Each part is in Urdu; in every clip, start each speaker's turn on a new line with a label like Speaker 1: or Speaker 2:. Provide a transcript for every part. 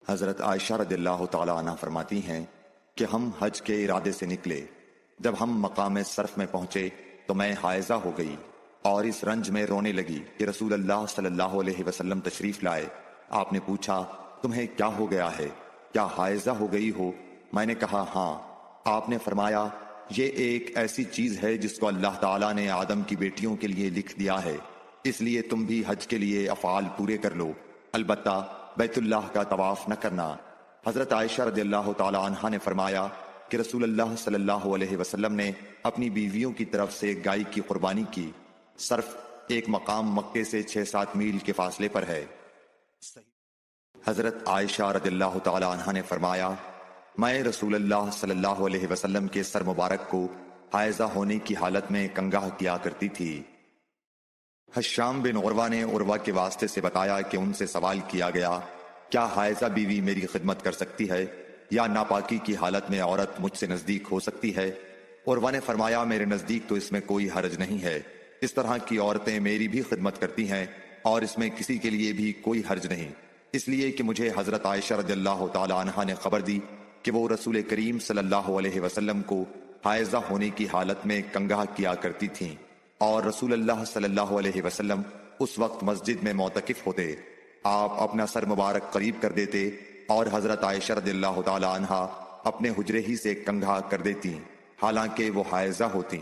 Speaker 1: حضرت عائشہ رضی اللہ تعالی عنہ فرماتی ہیں کہ ہم حج کے ارادے سے نکلے۔ جب ہم مقام صرف میں پہنچے تو میں حائضہ ہو گئی اور اس رنج میں رونے لگی کہ رسول اللہ صلی اللہ علیہ وسلم تشریف لائے۔ آپ نے پوچھا تمہیں کیا ہو گیا ہے؟ کیا حائضہ ہو گئی ہو؟ میں نے کہا ہاں۔ آپ نے فرمایا یہ ایک ایسی چیز ہے جس کو اللہ تعالیٰ نے آدم کی بیٹیوں کے لیے لکھ دیا ہے، اس لیے تم بھی حج کے لیے افعال پورے کر لو، البتہ بیت اللہ کا طواف نہ کرنا۔ حضرت عائشہ رضی اللہ تعالی عنہا نے فرمایا کہ رسول اللہ صلی اللہ علیہ وسلم نے اپنی بیویوں کی طرف سے گائے کی قربانی کی۔ صرف ایک مقام مکے سے 6-7 میل کے فاصلے پر ہے۔ حضرت عائشہ رضی اللہ تعالی عنہا نے فرمایا میں رسول اللہ صلی اللہ علیہ وسلم کے سر مبارک کو حائضہ ہونے کی حالت میں کنگھا کیا کرتی تھی۔ حشام بن عروہ نے عروہ کے واسطے سے بتایا کہ ان سے سوال کیا گیا کیا حائضہ بیوی میری خدمت کر سکتی ہے یا ناپاکی کی حالت میں عورت مجھ سے نزدیک ہو سکتی ہے؟ عروہ نے فرمایا میرے نزدیک تو اس میں کوئی حرج نہیں ہے، اس طرح کی عورتیں میری بھی خدمت کرتی ہیں اور اس میں کسی کے لیے بھی کوئی حرج نہیں، اس لیے کہ مجھے حضرت عائشہ رضی اللہ تعالی عنہا نے خبر دی کہ وہ رسول کریم صلی اللہ علیہ وسلم کو حائضہ ہونے کی حالت میں کنگھا کیا کرتی تھیں، اور رسول اللہ صلی اللہ علیہ وسلم اس وقت مسجد میں معتکف ہوتے۔ آپ اپنا سر مبارک قریب کر دیتے اور حضرت عائشہ رضی اللہ تعالی عنہا اپنے حجرے ہی سے کنگھا کر دیتی حالانکہ وہ حائضہ ہوتی۔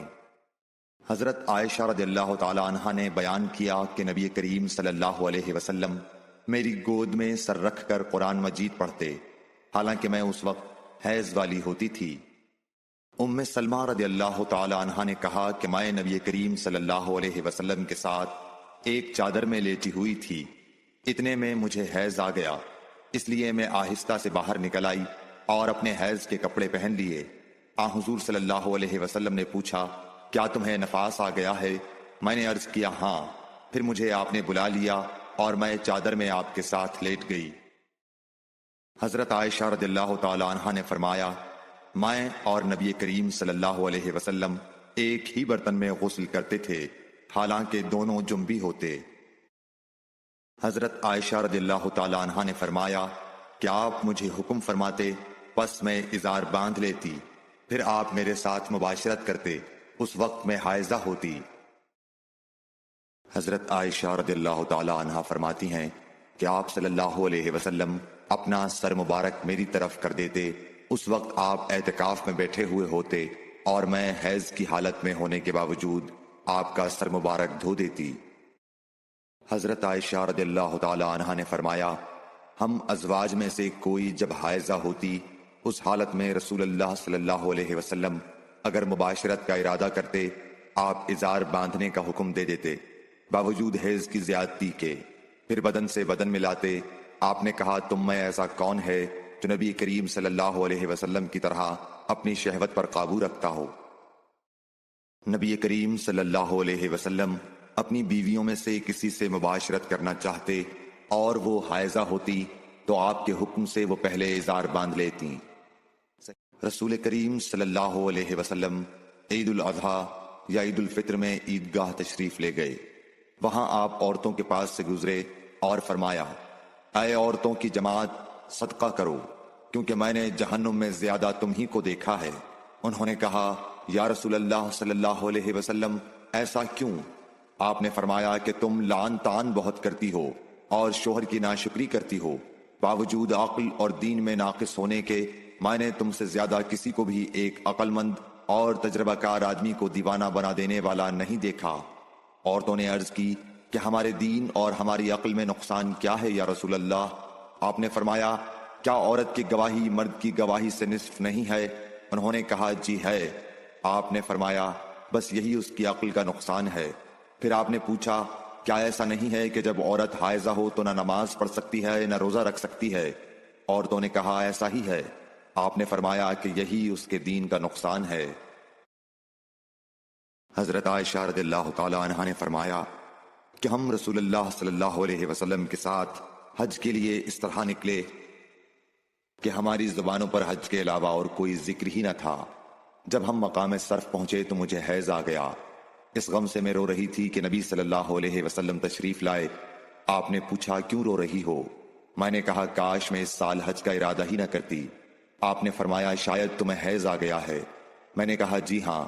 Speaker 1: حضرت عائشہ رضی اللہ تعالی عنہا نے بیان کیا کہ نبی کریم صلی اللہ علیہ وسلم میری گود میں سر رکھ کر قرآن مجید پڑھتے حالانکہ میں اس وقت حیض والی ہوتی تھی۔ ام سلمہ رضی اللہ تعالی عنہا نے کہا کہ میں نبی کریم صلی اللہ علیہ وسلم کے ساتھ ایک چادر میں لیٹی ہوئی تھی، اتنے میں مجھے حیض آ گیا، اس لیے میں آہستہ سے باہر نکل آئی اور اپنے حیض کے کپڑے پہن لیے۔ حضور صلی اللہ علیہ وسلم نے پوچھا کیا تمہیں نفاس آ گیا ہے؟ میں نے عرض کیا ہاں، پھر مجھے آپ نے بلا لیا اور میں چادر میں آپ کے ساتھ لیٹ گئی۔ حضرت عائشہ رضی اللہ تعالی عنہا نے فرمایا میں اور نبی کریم صلی اللہ علیہ وسلم ایک ہی برتن میں غسل کرتے تھے حالانکہ دونوں جنبی ہوتے۔ حضرت عائشہ رضی اللہ تعالی عنہا نے فرمایا کہ آپ مجھے حکم فرماتے پس میں ازار باندھ لیتی، پھر آپ میرے ساتھ مباشرت کرتے، اس وقت میں حائضہ ہوتی۔ حضرت عائشہ رضی اللہ تعالی عنہا فرماتی ہیں کہ آپ صلی اللہ علیہ وسلم اپنا سر مبارک میری طرف کر دیتے، اس وقت آپ اعتکاف میں بیٹھے ہوئے ہوتے اور میں حیض کی حالت میں ہونے کے باوجود آپ کا سر مبارک دھو دیتی۔ حضرت عائشہ رضی اللہ تعالی عنہا نے فرمایا ہم ازواج میں سے کوئی جب حائضہ ہوتی اس حالت میں رسول اللہ صلی اللہ علیہ وسلم اگر مباشرت کا ارادہ کرتے آپ ازار باندھنے کا حکم دے دیتے باوجود حیض کی زیادتی کے، پھر بدن سے بدن ملاتے۔ آپ نے کہا تم میں ایسا کون ہے جو نبی کریم صلی اللہ علیہ وسلم کی طرح اپنی شہوت پر قابو رکھتا ہو؟ نبی کریم صلی اللہ علیہ وسلم اپنی بیویوں میں سے کسی سے مباشرت کرنا چاہتے اور وہ حائضہ ہوتی تو آپ کے حکم سے وہ پہلے ازار باندھ لیتی۔ رسول کریم صلی اللہ علیہ وسلم عید الاضحیٰ یا عید الفطر میں عیدگاہ تشریف لے گئے، وہاں آپ عورتوں کے پاس سے گزرے اور فرمایا اے عورتوں کی جماعت صدقہ کرو کیونکہ میں نے جہنم میں زیادہ تم ہی کو دیکھا ہے۔ انہوں نے کہا یا رسول اللہ صلی اللہ علیہ وسلم ایسا کیوں؟ آپ نے فرمایا کہ تم لعن طعن بہت کرتی ہو اور شوہر کی ناشکری کرتی ہو، باوجود عقل اور دین میں ناقص ہونے کے میں نے تم سے زیادہ کسی کو بھی ایک عقل مند اور تجربہ کار آدمی کو دیوانہ بنا دینے والا نہیں دیکھا۔ عورتوں نے عرض کی کہ ہمارے دین اور ہماری عقل میں نقصان کیا ہے یا رسول اللہ؟ آپ نے فرمایا کیا عورت کی گواہی مرد کی گواہی سے نصف نہیں ہے؟ انہوں نے کہا جی ہے۔ آپ نے فرمایا بس یہی اس کی عقل کا نقصان ہے۔ پھر آپ نے پوچھا کیا ایسا نہیں ہے کہ جب عورت حائضہ ہو تو نہ نماز پڑھ سکتی ہے نہ روزہ رکھ سکتی ہے؟ عورتوں نے کہا ایسا ہی ہے۔ آپ نے فرمایا کہ یہی اس کے دین کا نقصان ہے۔ حضرت عائشہ رضی اللہ تعالی عنہا نے فرمایا کہ ہم رسول اللہ صلی اللہ علیہ وسلم کے ساتھ حج کے لیے اس طرح نکلے کہ ہماری زبانوں پر حج کے علاوہ اور کوئی ذکر ہی نہ تھا۔ جب ہم مقام صرف پہنچے تو مجھے حیض آ گیا، اس غم سے میں رو رہی تھی کہ نبی صلی اللہ علیہ وسلم تشریف لائے۔ آپ نے پوچھا کیوں رو رہی ہو؟ میں نے کہا کاش میں اس سال حج کا ارادہ ہی نہ کرتی۔ آپ نے فرمایا شاید تمہیں حیض آ گیا ہے۔ میں نے کہا جی ہاں۔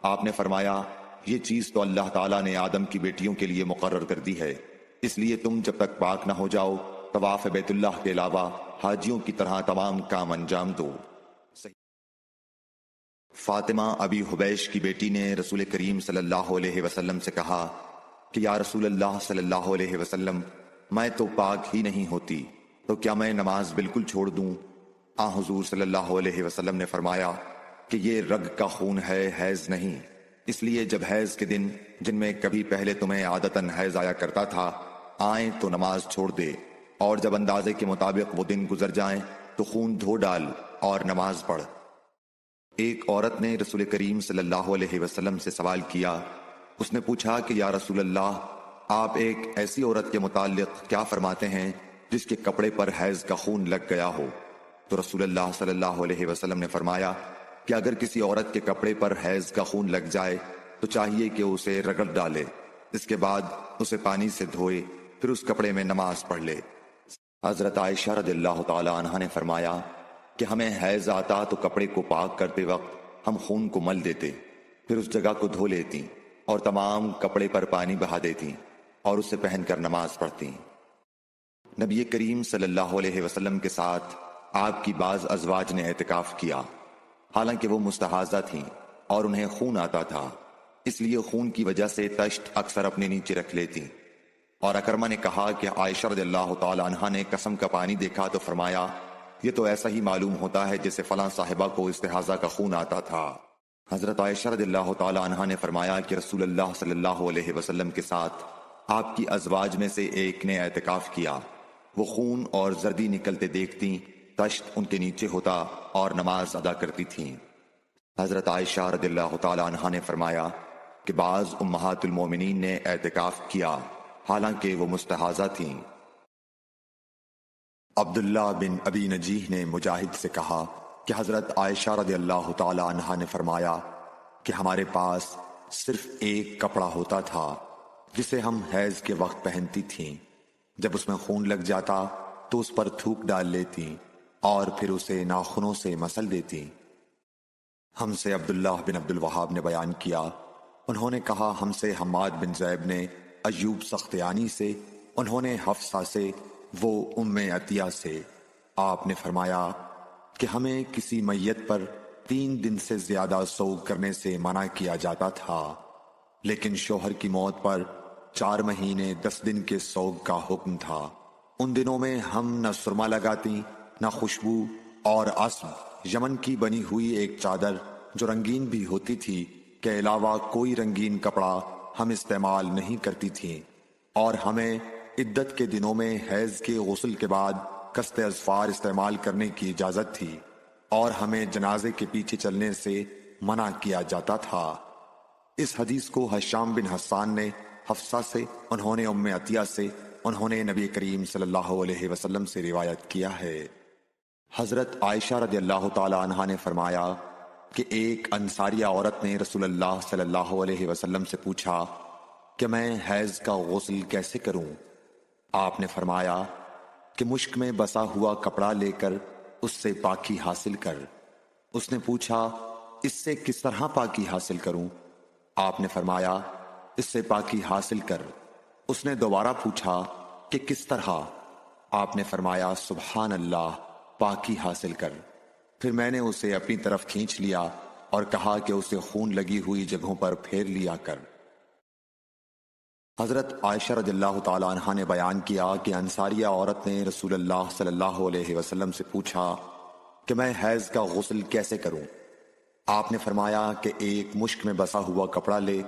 Speaker 1: آپ نے فرمایا یہ چیز تو اللہ تعالیٰ نے آدم کی بیٹیوں کے لیے مقرر کر دی ہے، اس لیے تم جب تک پاک نہ ہو جاؤ طواف بیت اللہ کے علاوہ حاجیوں کی طرح تمام کام انجام دو۔ فاطمہ ابی حبیش کی بیٹی نے رسول کریم صلی اللہ علیہ وسلم سے کہا کہ یا رسول اللہ صلی اللہ علیہ وسلم، میں تو پاک ہی نہیں ہوتی، تو کیا میں نماز بالکل چھوڑ دوں؟ حضور صلی اللہ علیہ وسلم نے فرمایا کہ یہ رگ کا خون ہے، حیض نہیں، اس لیے جب حیض کے دن جن میں کبھی پہلے تمہیں عادتاً حیض آیا کرتا تھا آئیں تو نماز چھوڑ دے، اور جب اندازے کے مطابق وہ دن گزر جائیں تو خون دھو ڈال اور نماز پڑھ۔ ایک عورت نے رسول کریم صلی اللہ علیہ وسلم سے سوال کیا۔ اس نے پوچھا کہ یا رسول اللہ، آپ ایک ایسی عورت کے متعلق کیا فرماتے ہیں جس کے کپڑے پر حیض کا خون لگ گیا ہو؟ تو رسول اللہ صلی اللہ علیہ وسلم نے فرمایا کہ اگر کسی عورت کے کپڑے پر حیض کا خون لگ جائے تو چاہیے کہ اسے رگڑ ڈالے، اس کے بعد اسے پانی سے دھوئے، پھر اس کپڑے میں نماز پڑھ لے۔ حضرت عائشہ رضی اللہ تعالی عنہا نے فرمایا کہ ہمیں حیض آتا تو کپڑے کو پاک کرتے وقت ہم خون کو مل دیتے، پھر اس جگہ کو دھو لیتی اور تمام کپڑے پر پانی بہا دیتی اور اسے پہن کر نماز پڑھتی۔ نبی کریم صلی اللہ علیہ وسلم کے ساتھ آپ کی بعض ازواج نے اعتکاف کیا، حالانکہ وہ مستحاضہ تھیں اور انہیں خون آتا تھا، اس لیے خون کی وجہ سے تشت اکثر اپنے نیچے رکھ لیتی۔ اور اکرمہ نے کہا کہ عائشہ رضی اللہ تعالی عنہا نے قسم کا پانی دیکھا تو فرمایا یہ تو ایسا ہی معلوم ہوتا ہے جیسے فلاں صاحبہ کو استحاضہ کا خون آتا تھا۔ حضرت عائشہ رضی اللہ تعالی عنہا نے فرمایا کہ رسول اللہ صلی اللہ علیہ وسلم کے ساتھ آپ کی ازواج میں سے ایک نے اعتکاف کیا، وہ خون اور زردی نکلتے دیکھتی، تشت ان کے نیچے ہوتا اور نماز ادا کرتی تھیں۔ حضرت عائشہ رضی اللہ تعالی عنہا نے فرمایا کہ بعض امہات المومنین نے اعتکاف کیا حالانکہ وہ مستحاضہ تھیں۔ عبداللہ بن ابی نجیح نے مجاہد سے کہا کہ حضرت عائشہ رضی اللہ تعالی عنہا نے فرمایا کہ ہمارے پاس صرف ایک کپڑا ہوتا تھا جسے ہم حیض کے وقت پہنتی تھیں، جب اس میں خون لگ جاتا تو اس پر تھوک ڈال لیتی اور پھر اسے ناخنوں سے مسل دیتی۔ ہم سے عبداللہ بن عبد الوہاب نے بیان کیا، انہوں نے کہا ہم سے حماد بن زیب نے ایوب سختیانی سے، انہوں نے حفصہ سے، وہ ام عطیہ سے۔ آپ نے فرمایا کہ ہمیں کسی میت پر 3 دن سے زیادہ سوگ کرنے سے منع کیا جاتا تھا، لیکن شوہر کی موت پر 4 مہینے 10 دن کے سوگ کا حکم تھا۔ ان دنوں میں ہم نہ سرما لگاتی نہ خوشبو، اور عصب یمن کی بنی ہوئی ایک چادر جو رنگین بھی ہوتی تھی کے علاوہ کوئی رنگین کپڑا ہم استعمال نہیں کرتی تھیں، اور ہمیں عدت کے دنوں میں حیض کے غسل کے بعد قصد اظفار استعمال کرنے کی اجازت تھی، اور ہمیں جنازے کے پیچھے چلنے سے منع کیا جاتا تھا۔ اس حدیث کو حشام بن حسان نے حفصہ سے، انہوں نے ام عطیہ سے، انہوں نے نبی کریم صلی اللہ علیہ وسلم سے روایت کیا ہے۔ حضرت عائشہ رضی اللہ تعالی عنہا نے فرمایا کہ ایک انصاریہ عورت نے رسول اللہ صلی اللہ علیہ وسلم سے پوچھا کہ میں حیض کا غسل کیسے کروں؟ آپ نے فرمایا کہ مشک میں بسا ہوا کپڑا لے کر اس سے پاکی حاصل کر۔ اس نے پوچھا اس سے کس طرح پاکی حاصل کروں؟ آپ نے فرمایا اس سے پاکی حاصل کر۔ اس نے دوبارہ پوچھا کہ کس طرح؟ آپ نے فرمایا سبحان اللہ، پاکی حاصل کر۔ پھر میں نے اسے اپنی طرف کھینچ لیا اور کہا کہ اسے خون لگی ہوئی جگہوں پر پھیر لیا کر۔ حضرت عائشہ رضی اللہ تعالی عنہا نے بیان کیا کہ انصاریہ عورت نے رسول اللہ صلی اللہ علیہ وسلم سے پوچھا کہ میں حیض کا غسل کیسے کروں؟ آپ نے فرمایا کہ ایک مشک میں بسا ہوا کپڑا لے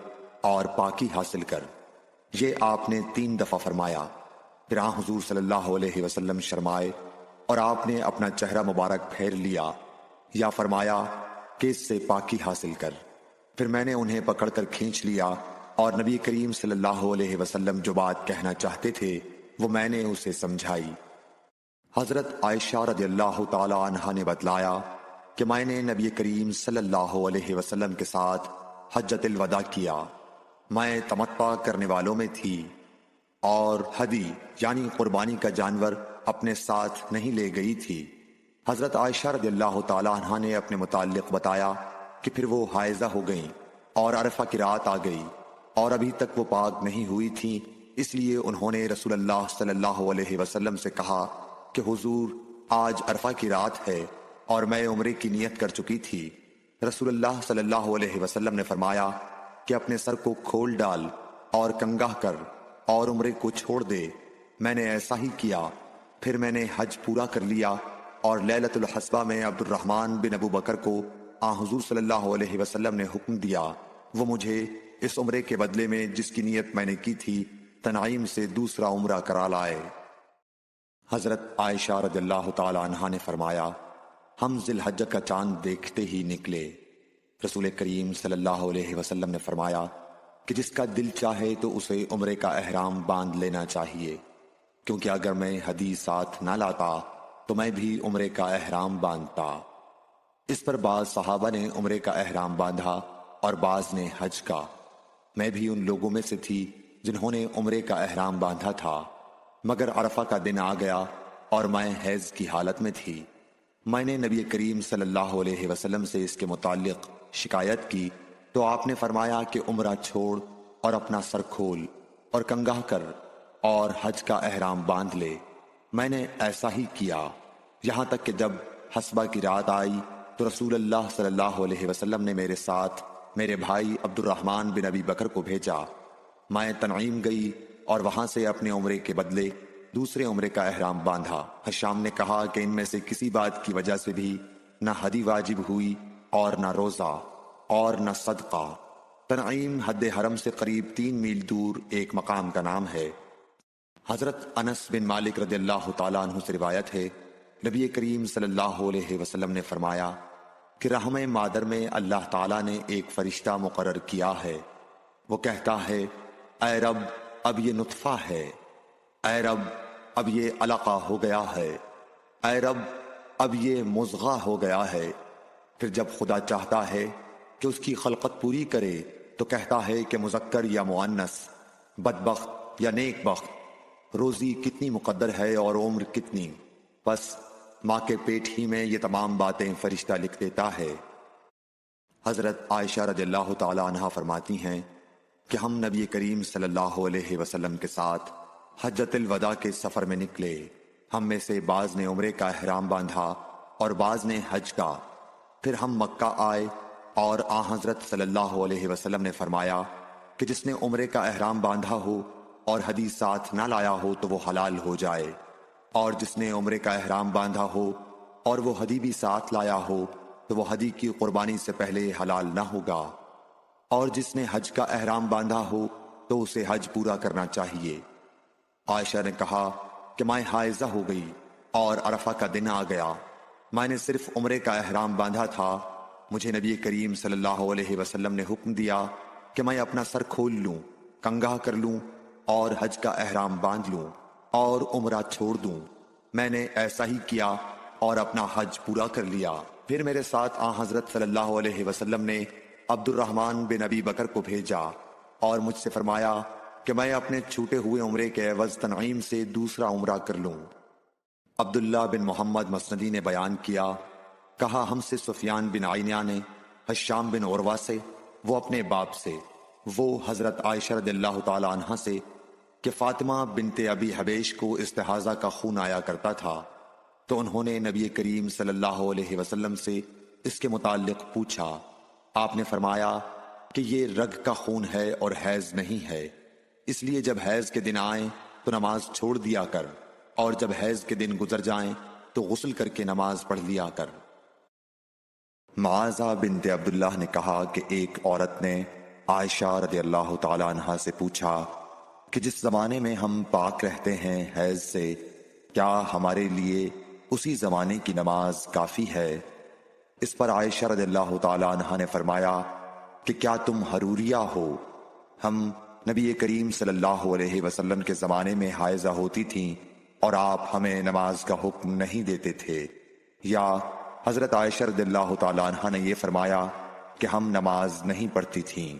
Speaker 1: اور پاکی حاصل کر۔ یہ آپ نے 3 دفعہ فرمایا۔ پھر حضور صلی اللہ علیہ وسلم شرمائے اور آپ نے اپنا چہرہ مبارک پھیر لیا یا فرمایا کہ اس سے پاکی حاصل کر۔ پھر میں نے انہیں پکڑ کر کھینچ لیا اور نبی کریم صلی اللہ علیہ وسلم جو بات کہنا چاہتے تھے وہ میں نے اسے سمجھائی۔ حضرت عائشہ رضی اللہ تعالی عنہا نے بتلایا کہ میں نے نبی کریم صلی اللہ علیہ وسلم کے ساتھ حجۃ الوداع کیا۔ میں تمتع کرنے والوں میں تھی اور ہدی یعنی قربانی کا جانور اپنے ساتھ نہیں لے گئی تھی۔ حضرت عائشہ رضی اللہ تعالیٰ عنہ نے اپنے متعلق بتایا کہ پھر وہ حائضہ ہو گئیں اور عرفہ کی رات آ گئی اور ابھی تک وہ پاک نہیں ہوئی تھیں، اس لیے انہوں نے رسول اللہ صلی اللہ علیہ وسلم سے کہا کہ حضور آج عرفہ کی رات ہے اور میں عمرے کی نیت کر چکی تھی۔ رسول اللہ صلی اللہ علیہ وسلم نے فرمایا کہ اپنے سر کو کھول ڈال اور کنگھا کر اور عمرے کو چھوڑ دے۔ میں نے ایسا ہی کیا، پھر میں نے حج پورا کر لیا اور لیلۃ الحصبہ میں عبد الرحمن بن ابو بکر کو حضور صلی اللہ علیہ وسلم نے حکم دیا وہ مجھے اس عمرے کے بدلے میں جس کی نیت میں نے کی تھی تنعیم سے دوسرا عمرہ کرا لائے۔ حضرت عائشہ رضی اللہ تعالی عنہا نے فرمایا ہم ذی الحجہ کا چاند دیکھتے ہی نکلے۔ رسول کریم صلی اللہ علیہ وسلم نے فرمایا کہ جس کا دل چاہے تو اسے عمرے کا احرام باندھ لینا چاہیے، کیونکہ اگر میں حدیث ساتھ نہ لاتا تو میں بھی عمرے کا احرام باندھتا۔ اس پر بعض صحابہ نے عمرے کا احرام باندھا اور بعض نے حج کا۔ میں بھی ان لوگوں میں سے تھی جنہوں نے عمرے کا احرام باندھا تھا، مگر عرفہ کا دن آ گیا اور میں حیض کی حالت میں تھی۔ میں نے نبی کریم صلی اللہ علیہ وسلم سے اس کے متعلق شکایت کی تو آپ نے فرمایا کہ عمرہ چھوڑ اور اپنا سر کھول اور کنگھا کر اور حج کا احرام باندھ لے۔ میں نے ایسا ہی کیا، یہاں تک کہ جب حصبہ کی رات آئی تو رسول اللہ صلی اللہ علیہ وسلم نے میرے ساتھ میرے بھائی عبد الرحمن بن ابی بکر کو بھیجا۔ میں تنعیم گئی اور وہاں سے اپنے عمرے کے بدلے دوسرے عمرے کا احرام باندھا۔ حشام نے کہا کہ ان میں سے کسی بات کی وجہ سے بھی نہ حدی واجب ہوئی اور نہ روزہ اور نہ صدقہ۔ تنعیم حد حرم سے قریب 3 میل دور ایک مقام کا نام ہے۔ حضرت انس بن مالک رضی اللہ تعالیٰ عنہ سے روایت ہے نبی کریم صلی اللہ علیہ وسلم نے فرمایا کہ رحم مادر میں اللہ تعالیٰ نے ایک فرشتہ مقرر کیا ہے، وہ کہتا ہے اے رب اب یہ نطفہ ہے، اے رب اب یہ علقہ ہو گیا ہے، اے رب اب یہ مضغہ ہو گیا ہے۔ پھر جب خدا چاہتا ہے کہ اس کی خلقت پوری کرے تو کہتا ہے کہ مذکر یا مؤنث، بدبخت یا نیک بخت، روزی کتنی مقدر ہے اور عمر کتنی، بس ماں کے پیٹ ہی میں یہ تمام باتیں فرشتہ لکھ دیتا ہے۔ حضرت عائشہ رضی اللہ تعالی عنہا فرماتی ہیں کہ ہم نبی کریم صلی اللہ علیہ وسلم کے ساتھ حجۃ الوداع کے سفر میں نکلے۔ ہم میں سے بعض نے عمرے کا احرام باندھا اور بعض نے حج کا۔ پھر ہم مکہ آئے اور حضرت صلی اللہ علیہ وسلم نے فرمایا کہ جس نے عمرے کا احرام باندھا ہو اور حدی ساتھ نہ لایا ہو تو وہ حلال ہو جائے، اور جس نے عمرے کا احرام باندھا ہو اور وہ حدی بھی ساتھ لایا ہو تو وہ حدی کی قربانی سے پہلے حلال نہ ہوگا، اور جس نے حج کا احرام باندھا ہو تو اسے حج پورا کرنا چاہیے۔ عائشہ نے کہا کہ میں حائضہ ہو گئی اور عرفہ کا دن آ گیا، میں نے صرف عمرے کا احرام باندھا تھا، مجھے نبی کریم صلی اللہ علیہ وسلم نے حکم دیا کہ میں اپنا سر کھول لوں، کنگھا کر لوں اور حج کا احرام باندھ لوں اور عمرہ چھوڑ دوں۔ میں نے ایسا ہی کیا اور اپنا حج پورا کر لیا۔ پھر میرے ساتھ حضرت صلی اللہ علیہ وسلم نے عبد الرحمن بن ابی بکر کو بھیجا اور مجھ سے فرمایا کہ میں اپنے چھوٹے ہوئے عمرے کے عوض تنعیم سے دوسرا عمرہ کر لوں۔ عبداللہ بن محمد مسندی نے بیان کیا، کہا ہم سے سفیان بن عینیہ نے حشام بن عروہ سے، وہ اپنے باپ سے، وہ حضرت عائشہ رضی اللہ تعالی عنہا سے کہ فاطمہ بنت ابی حبیش کو استحاضہ کا خون آیا کرتا تھا، تو انہوں نے نبی کریم صلی اللہ علیہ وسلم سے اس کے متعلق پوچھا۔ آپ نے فرمایا کہ یہ رگ کا خون ہے اور حیض نہیں ہے، اس لیے جب حیض کے دن آئیں تو نماز چھوڑ دیا کر، اور جب حیض کے دن گزر جائیں تو غسل کر کے نماز پڑھ لیا کر۔ معاذہ بنت عبداللہ نے کہا کہ ایک عورت نے عائشہ رضی اللہ تعالی عنہا سے پوچھا کہ جس زمانے میں ہم پاک رہتے ہیں حیض سے، کیا ہمارے لیے اسی زمانے کی نماز کافی ہے؟ اس پر عائشہ رضی اللہ تعالی عنہا نے فرمایا کہ کیا تم حروریہ ہو؟ ہم نبی کریم صلی اللہ علیہ وسلم کے زمانے میں حائضہ ہوتی تھیں اور آپ ہمیں نماز کا حکم نہیں دیتے تھے، یا حضرت عائشہ رضی اللہ تعالی عنہا نے یہ فرمایا کہ ہم نماز نہیں پڑھتی تھیں۔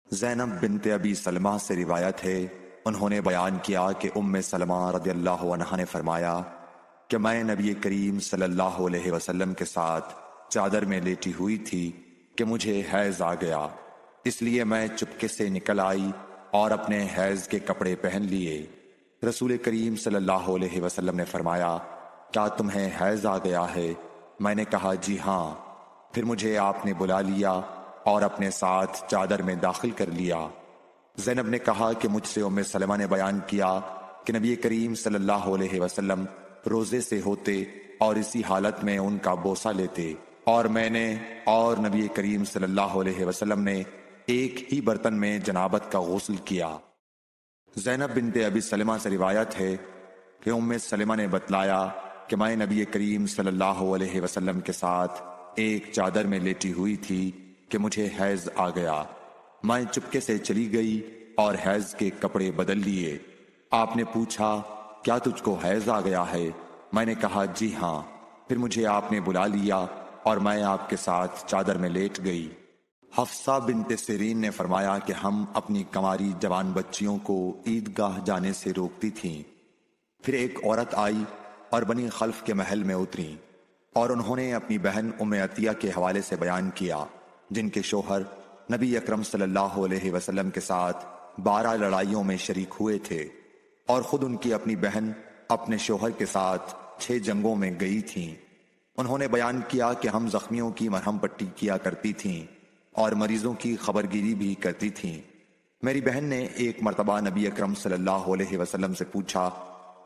Speaker 1: زینب بنت ابی سلمہ سے روایت ہے انہوں نے بیان کیا کہ ام سلمہ رضی اللہ عنہا نے فرمایا کہ میں نبی کریم صلی اللہ علیہ وسلم کے ساتھ چادر میں لیٹی ہوئی تھی کہ مجھے حیض آ گیا، اس لیے میں چپکے سے نکل آئی اور اپنے حیض کے کپڑے پہن لیے۔ رسول کریم صلی اللہ علیہ وسلم نے فرمایا کیا تمہیں حیض آ گیا ہے؟ میں نے کہا جی ہاں۔ پھر مجھے آپ نے بلا لیا اور اپنے ساتھ چادر میں داخل کر لیا۔ زینب نے کہا کہ مجھ سے ام سلمہ نے بیان کیا کہ نبی کریم صلی اللہ علیہ وسلم روزے سے ہوتے اور اسی حالت میں ان کا بوسہ لیتے، اور میں نے اور نبی کریم صلی اللہ علیہ وسلم نے ایک ہی برتن میں جنابت کا غسل کیا۔ زینب بنت ابی سلمہ سے روایت ہے کہ ام سلمہ نے بتلایا کہ میں نبی کریم صلی اللہ علیہ وسلم کے ساتھ ایک چادر میں لیٹی ہوئی تھی کہ مجھے حیض آ گیا۔ میں چپکے سے چلی گئی اور حیض کے کپڑے بدل لیے۔ آپ نے پوچھا کیا تجھ کو حیض آ گیا ہے؟ میں نے کہا جی ہاں۔ پھر مجھے آپ نے بلا لیا اور میں آپ کے ساتھ چادر میں لیٹ گئی۔ حفصہ بنت سیرین نے فرمایا کہ ہم اپنی کنواری جوان بچیوں کو عیدگاہ جانے سے روکتی تھیں۔ پھر ایک عورت آئی اور بنی خلف کے محل میں اتری، اور انہوں نے اپنی بہن ام عطیہ کے حوالے سے بیان کیا، جن کے شوہر نبی اکرم صلی اللہ علیہ وسلم کے ساتھ 12 لڑائیوں میں شریک ہوئے تھے، اور خود ان کی اپنی بہن اپنے شوہر کے ساتھ 6 جنگوں میں گئی تھیں۔ انہوں نے بیان کیا کہ ہم زخمیوں کی مرہم پٹی کیا کرتی تھیں اور مریضوں کی خبرگیری بھی کرتی تھیں۔ میری بہن نے ایک مرتبہ نبی اکرم صلی اللہ علیہ وسلم سے پوچھا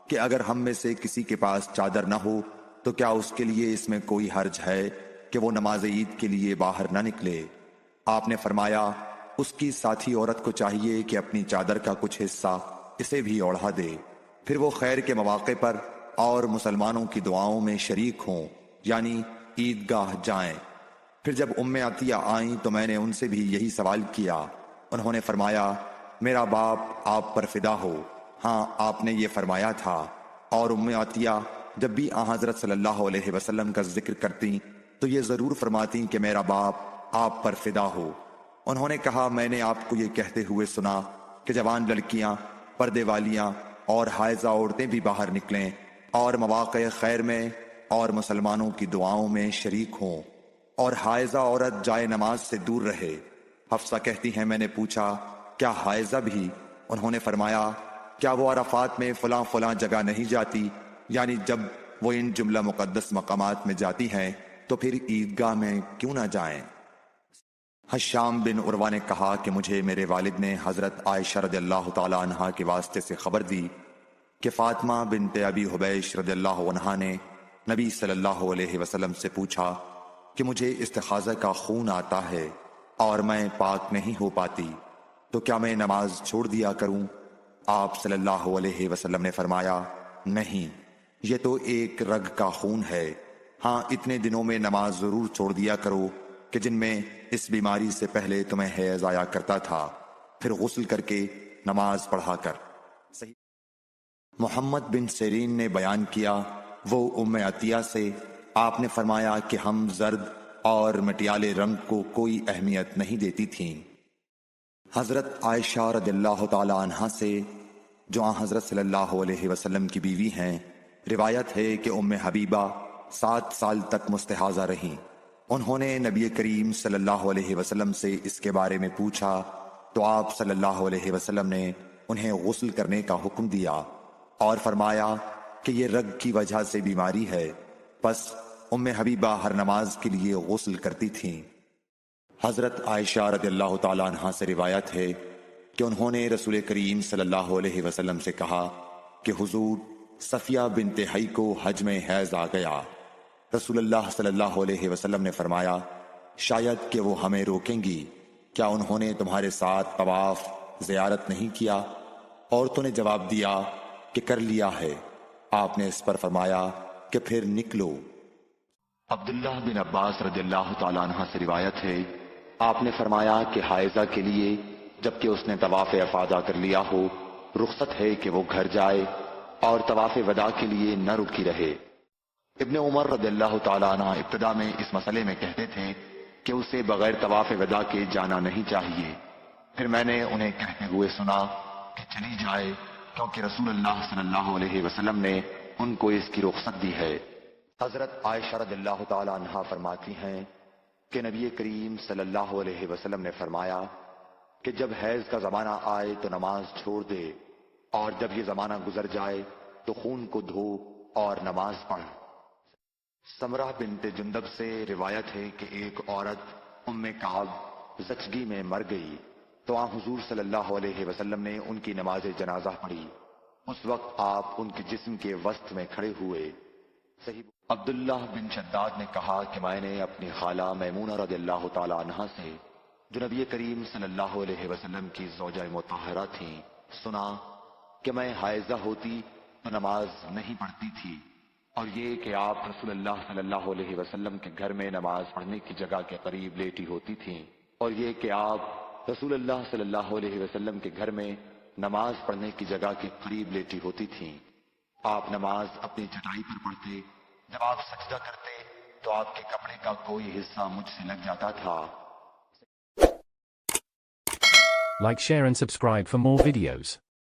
Speaker 1: کہ اگر ہم میں سے کسی کے پاس چادر نہ ہو تو کیا اس کے لیے اس میں کوئی حرج ہے کہ وہ نماز عید کے لیے باہر نہ نکلے؟ آپ نے فرمایا اس کی ساتھی عورت کو چاہیے کہ اپنی چادر کا کچھ حصہ اسے بھی اوڑھا دے، پھر وہ خیر کے مواقع پر اور مسلمانوں کی دعاؤں میں شریک ہوں، یعنی عیدگاہ جائیں۔ پھر جب ام عطیہ آئیں تو میں نے ان سے بھی یہی سوال کیا۔ انہوں نے فرمایا میرا باپ آپ پر فدا ہو، ہاں آپ نے یہ فرمایا تھا۔ اور ام عطیہ جب بھی آن حضرت صلی اللہ علیہ وسلم کا ذکر کرتی تو یہ ضرور فرماتی کہ میرا باپ آپ پر فدا ہو۔ انہوں نے کہا میں نے آپ کو یہ کہتے ہوئے سنا کہ جوان لڑکیاں، پردے والیاں اور حائضہ عورتیں بھی باہر نکلیں اور مواقع خیر میں اور مسلمانوں کی دعاؤں میں شریک ہوں، اور حائضہ عورت جائے نماز سے دور رہے۔ حفصہ کہتی ہیں میں نے پوچھا کیا حائضہ بھی؟ انہوں نے فرمایا کیا وہ عرفات میں فلاں فلاں جگہ نہیں جاتی؟ یعنی جب وہ ان جملہ مقدس مقامات میں جاتی ہیں تو پھر عیدگاہ میں کیوں نہ جائیں؟ حشام بن عروہ نے کہا کہ مجھے میرے والد نے حضرت عائشہ رضی اللہ تعالی عنہا کے واسطے سے خبر دی کہ فاطمہ بنت ابی حبیش رضی اللہ عنہا نے نبی صلی اللہ علیہ وسلم سے پوچھا کہ مجھے استحاضہ کا خون آتا ہے اور میں پاک نہیں ہو پاتی، تو کیا میں نماز چھوڑ دیا کروں؟ آپ صلی اللہ علیہ وسلم نے فرمایا نہیں، یہ تو ایک رگ کا خون ہے، ہاں اتنے دنوں میں نماز ضرور چھوڑ دیا کرو کہ جن میں اس بیماری سے پہلے تمہیں حیض آیا کرتا تھا، پھر غسل کر کے نماز پڑھا کر۔ صحیح محمد بن سیرین نے بیان کیا وہ ام عطیہ سے آپ نے فرمایا کہ ہم زرد اور مٹیالے رنگ کو کوئی اہمیت نہیں دیتی تھیں۔ حضرت عائشہ رضی اللہ تعالی عنہا سے جو آن حضرت صلی اللہ علیہ وسلم کی بیوی ہیں روایت ہے کہ ام حبیبہ 7 سال تک مستحاضہ رہیں۔ انہوں نے نبی کریم صلی اللہ علیہ وسلم سے اس کے بارے میں پوچھا تو آپ صلی اللہ علیہ وسلم نے انہیں غسل کرنے کا حکم دیا اور فرمایا کہ یہ رگ کی وجہ سے بیماری ہے، پس ام حبیبہ ہر نماز کے لیے غسل کرتی تھیں۔ حضرت عائشہ رضی اللہ تعالی عنہا سے روایت ہے کہ انہوں نے رسول کریم صلی اللہ علیہ وسلم سے کہا کہ حضور صفیہ بنت حی کو حج میں حیض آ گیا۔ رسول اللہ صلی اللہ علیہ وسلم نے فرمایا شاید کہ وہ ہمیں روکیں گی، کیا انہوں نے تمہارے ساتھ طواف زیارت نہیں کیا؟ عورتوں نے جواب دیا کہ کر لیا ہے۔ آپ نے اس پر فرمایا کہ پھر نکلو۔ عبداللہ بن عباس رضی اللہ تعالیٰ عنہ سے روایت ہے آپ نے فرمایا کہ حائضہ کے لیے جبکہ اس نے طواف افاضہ کر لیا ہو رخصت ہے کہ وہ گھر جائے اور طواف وداع کے لیے نہ رکی رہے۔ ابن عمر رضی اللہ تعالیٰ عنہ ابتدا میں اس مسئلے میں کہتے تھے کہ اسے بغیر طواف وداع کے جانا نہیں چاہیے، پھر میں نے انہیں کہتے ہوئے سنا کہ چلی جائے، کیونکہ رسول اللہ صلی اللہ علیہ وسلم نے ان کو اس کی رخصت دی ہے۔ حضرت عائشہ رضی اللہ تعالی عنہا فرماتی ہیں کہ نبی کریم صلی اللہ علیہ وسلم نے فرمایا کہ جب حیض کا زمانہ آئے تو نماز چھوڑ دے، اور جب یہ زمانہ گزر جائے تو خون کو دھو اور نماز پڑھ۔ سمرہ بنت جندب سے روایت ہے کہ ایک عورت ام کعب زچگی میں مر گئی تو آن حضور صلی اللہ علیہ وسلم نے ان کی نماز جنازہ پڑھی۔ اس وقت آپ ان کے جسم کے وسط میں کھڑے ہوئے۔ صحیح عبداللہ بن شداد نے کہا کہ میں نے اپنی خالہ میمونہ رضی اللہ تعالی عنہا سے، جو نبی کریم صلی اللہ علیہ وسلم کی زوجہ مطہرہ تھیں، سنا کہ میں حائضہ ہوتی تو نماز نہیں پڑھتی تھی، اور یہ کہ آپ رسول اللہ صلی اللہ علیہ وسلم کے گھر میں نماز پڑھنے کی جگہ کے قریب لیٹی ہوتی تھیں، اور یہ کہ آپ رسول اللہ صلی اللہ علیہ وسلم کے گھر میں نماز پڑھنے کی جگہ کے قریب لیٹی ہوتی تھیں۔ آپ نماز اپنی چٹائی پر پڑھتے، جب آپ سجدہ کرتے تو آپ کے کپڑے کا کوئی حصہ مجھ سے لگ جاتا تھا۔
Speaker 2: Like, share and subscribe for more videos.